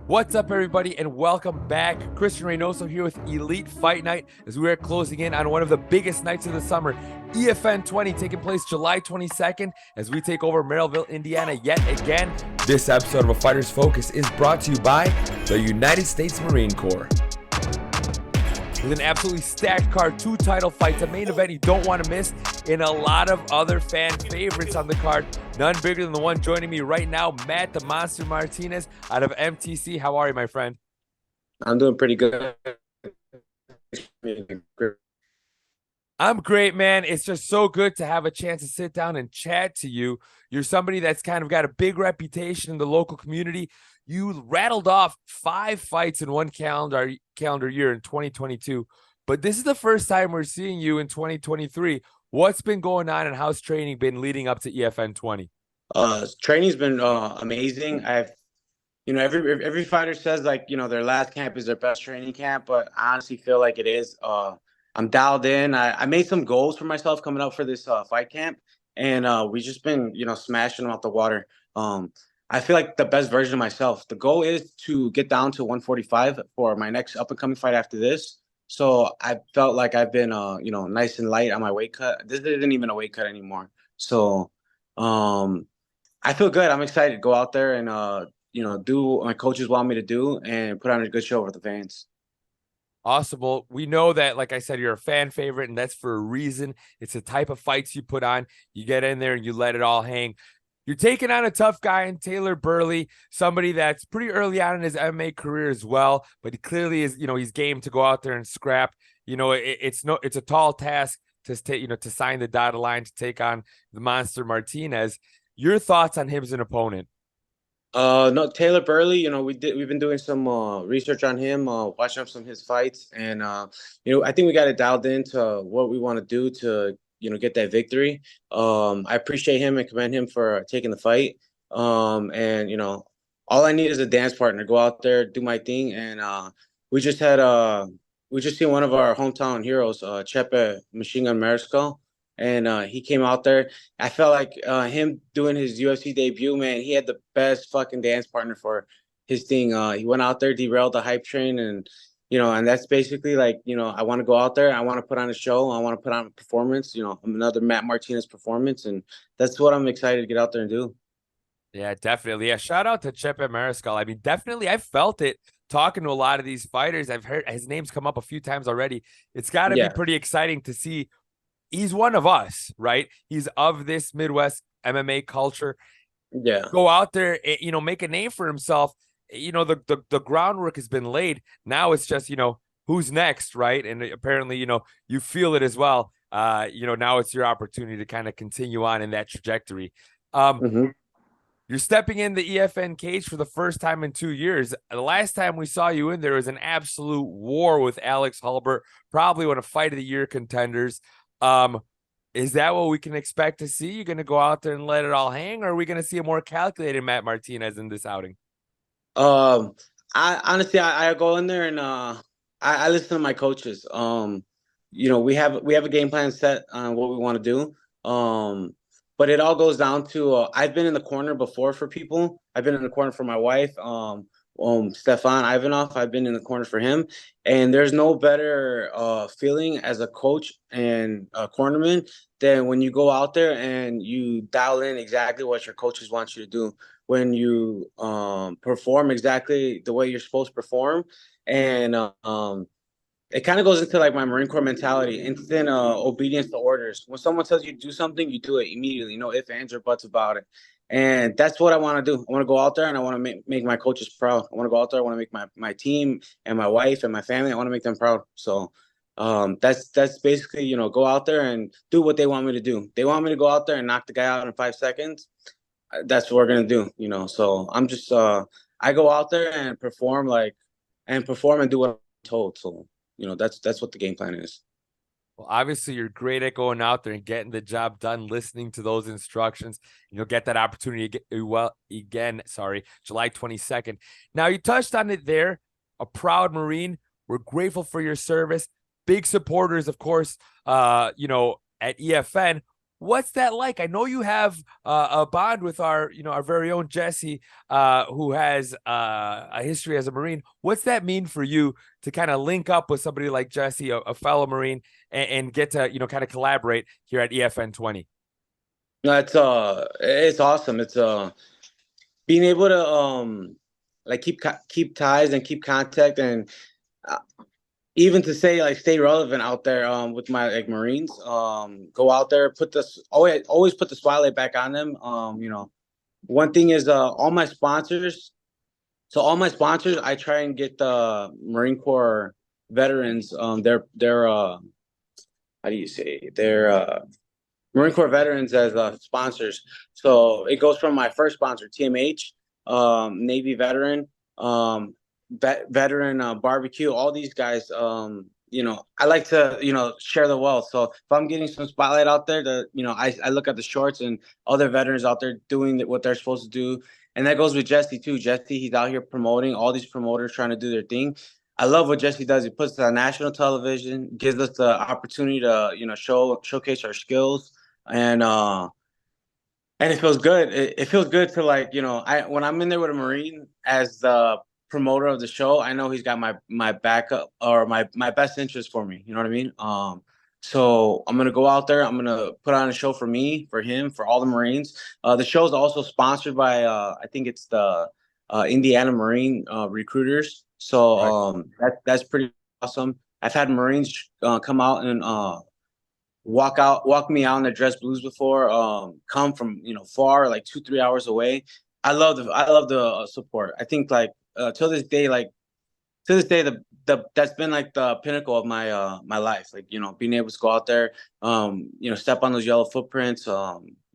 What's up, everybody, and welcome back. Christian Reynoso here with Elite Fight Night as we are closing in on one of the biggest nights of the summer, EFN 20, taking place July 22nd as we take over Merrillville, Indiana yet again. This episode of A Fighter's Focus is brought to you by the United States Marine Corps. With an absolutely stacked card, 2 title fights, a main event you don't want to miss, and a lot of other fan favorites on the card. None bigger than the one joining me right now, Matt the Monster Martinez out of MTC. How are you, my friend? I'm doing pretty good. I'm great, man. It's just so good to have a chance to sit down and chat to you. You're somebody that's kind of got a big reputation in the local community. You rattled off 5 fights in one calendar year in 2022, but this is the first time we're seeing you in 2023. What's been going on and how's training been leading up to EFN 20? Training's been amazing. Every fighter says their last camp is their best training camp, but I honestly feel like it is. I'm dialed in. I made some goals for myself coming up for this fight camp, and we just been smashing them out the water. I feel like the best version of myself. The goal is to get down to 145 for my next up and coming fight after this. So I felt like I've been nice and light on my weight cut. This isn't even a weight cut anymore. So I feel good. I'm excited to go out there and do what my coaches want me to do and put on a good show for the fans. Awesome. Well, we know that, like I said, you're a fan favorite, and that's for a reason. It's the type of fights you put on. You get in there and you let it all hang. You're taking on a tough guy in Taylor Burley, somebody that's pretty early on in his MMA career as well, but he clearly is, he's game to go out there and scrap. It's a tall task to to sign the dotted line to take on the Monster Martinez. Your thoughts on him as an opponent? No, Taylor Burley, we've been doing some research on him, watching up some of his fights, and I think we got it dialed into what we want to do to get that victory. I appreciate him and commend him for taking the fight. And all I need is a dance partner. Go out there, do my thing, and we just seen one of our hometown heroes, Chepe Machine Gun Mariscal. And he came out there. I felt like him doing his UFC debut, man, he had the best fucking dance partner for his thing. He went out there, derailed the hype train, and that's basically I want to go out there. I want to put on a show. I want to put on a performance, another Matt Martinez performance. And that's what I'm excited to get out there and do. Yeah, definitely. Yeah, shout out to Chepe Mariscal. I mean, definitely, I felt it talking to a lot of these fighters. I've heard his name's come up a few times already. It's got to be pretty exciting to see. He's one of us, right? He's of this Midwest MMA culture. Yeah. Go out there, make a name for himself. The groundwork has been laid. Now it's just, who's next, right? And apparently, you feel it as well. Now it's your opportunity to kind of continue on in that trajectory. You're stepping in the EFN cage for the first time in 2 years. The last time we saw you in there was an absolute war with Alex Hulbert, probably one of Fight of the Year contenders. Is that what we can expect to see? You're going to go out there and let it all hang, or are we going to see a more calculated Matt Martinez in this outing? I honestly, I go in there and I listen to my coaches. We have a game plan set on what we want to do. But it all goes down to I've been in the corner before for people. I've been in the corner for my wife. Stefan Ivanov, I've been in the corner for him, and there's no better feeling as a coach and a cornerman than when you go out there and you dial in exactly what your coaches want you to do, when you perform exactly the way you're supposed to perform. And it kind of goes into my Marine Corps mentality, instant obedience to orders. When someone tells you to do something, you do it immediately, no ifs, ands, or buts about it. And that's what I want to do. I want to go out there and I want to make my coaches proud. I want to go out there. I want to make my team and my wife and my family, I want to make them proud. So that's basically, go out there and do what they want me to do. They want me to go out there and knock the guy out in 5 seconds. That's what we're going to do, So I'm just, I go out there and perform and do what I'm told. So, that's what the game plan is. Well, obviously, you're great at going out there and getting the job done, listening to those instructions. You'll get that opportunity again, July 22nd. Now, you touched on it there, a proud Marine. We're grateful for your service. Big supporters, of course, at EFN. What's that like? I know you have a bond with our, our very own Jesse, who has a history as a Marine. What's that mean for you to kind of link up with somebody like Jesse, a fellow Marine, and get to, kind of collaborate here at EFN 20? No, it's awesome. It's being able to like keep ties and keep contact, and uh, even to say like stay relevant out there with my like Marines, go out there, put this always put the spotlight back on them. One thing is all my sponsors. So all my sponsors, I try and get the Marine Corps veterans. They're how do you say, they're Marine Corps veterans as sponsors. So it goes from my first sponsor, TMH, Navy veteran, veteran barbecue, all these guys. I like to, share the wealth. So if I'm getting some spotlight out there, I look at the shorts and other veterans out there doing what they're supposed to do. And that goes with Jesse too. Jesse, he's out here promoting, all these promoters trying to do their thing. I love what Jesse does. He puts it on national television, gives us the opportunity to, showcase our skills, and it feels good. It feels good to, like, I when I'm in there with a Marine as the promoter of the show, I know he's got my backup, or my best interest for me. You know what I mean? So I'm gonna go out there. I'm gonna put on a show for me, for him, for all the Marines. The show is also sponsored by I think it's the Indiana Marine recruiters. So Right. that's pretty awesome. I've had Marines come out and walk me out in the dress blues before, come from far, like 2-3 hours away. I love the support. I think, like, till this day, the that's been like the pinnacle of my life, like, being able to go out there, step on those yellow footprints,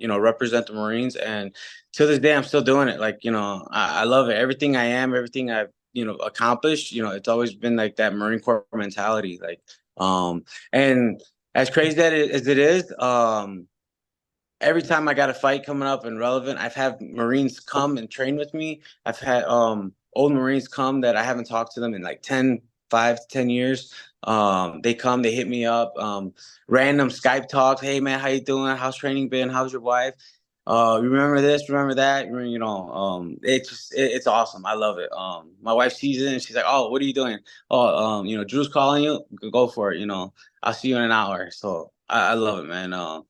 represent the Marines. And to this day I'm still doing it. Like, I love it. Everything I am, everything I've accomplished, it's always been like that Marine Corps mentality. Like, and as crazy as it is, every time I got a fight coming up and relevant, I've had Marines come and train with me. I've had old Marines come that I haven't talked to them in like 5 to 10 years. They come, they hit me up, random Skype talks. Hey man, how you doing? How's training been? How's your wife? Remember this, remember that. It's awesome. I love it. My wife sees it and she's like, "Oh, what are you doing?" "Oh, Drew's calling you. Go for it. I'll see you in an hour." So I love it, man.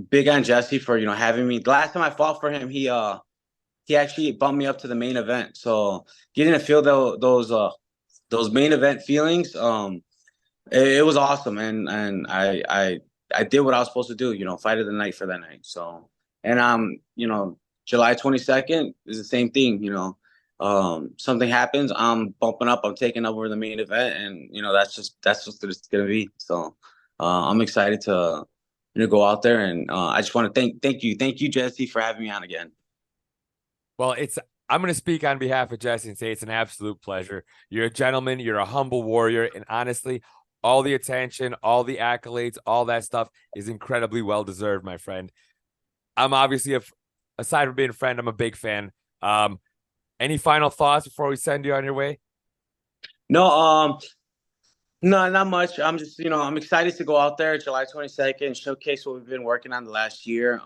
Big on Jesse for having me. The last time I fought for him, he actually bumped me up to the main event. So getting to feel those main event feelings, it was awesome. And I did what I was supposed to do. Fight of the night for that night. So, and July 22nd is the same thing. Something happens, I'm bumping up, I'm taking over the main event, and that's just what it's gonna be. So I'm excited to go out there, and I just want to thank you Jesse for having me on again. Well, I'm going to speak on behalf of Jesse and say it's an absolute pleasure. You're a gentleman, you're a humble warrior, and honestly, all the attention, all the accolades, all that stuff is incredibly well deserved, my friend. I'm obviously, aside from being a friend, I'm a big fan. Any final thoughts before we send you on your way? No, no, not much. I'm just, I'm excited to go out there July 22nd and showcase what we've been working on the last year.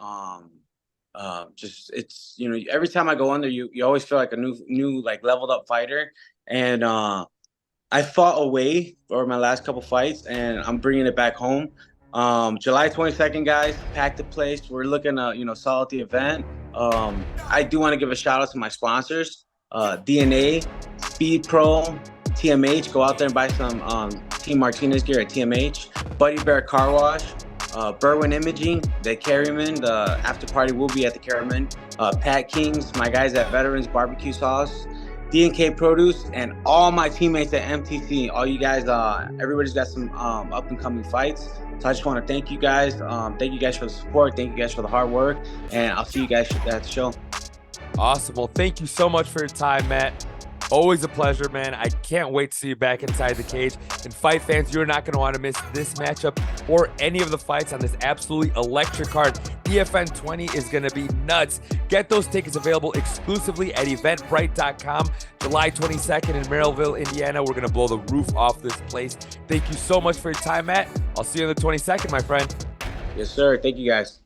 Just, it's, every time I go in there, you always feel like a new like leveled up fighter. And I fought away for my last couple fights, and I'm bringing it back home. July 22nd, guys, pack the place. We're looking to, sell out the event. I do want to give a shout out to my sponsors, DNA, Speed Pro, TMH. Go out there and buy some Team Martinez gear at TMH. Buddy Bear Car Wash, Berwyn Imaging, the Carryman. The after party will be at the Carryman. Pat Kings, my guys at Veterans Barbecue Sauce, D&K Produce, and all my teammates at MTC. All you guys, everybody's got some up and coming fights. So I just want to thank you guys. Thank you guys for the support. Thank you guys for the hard work. And I'll see you guys at the show. Awesome. Well, thank you so much for your time, Matt. Always a pleasure, man. I can't wait to see you back inside the cage. And fight fans, you're not going to want to miss this matchup or any of the fights on this absolutely electric card. EFN 20 is going to be nuts. Get those tickets available exclusively at eventbrite.com. July 22nd in Merrillville, Indiana. We're going to blow the roof off this place. Thank you so much for your time, Matt. I'll see you on the 22nd, my friend. Yes, sir. Thank you guys.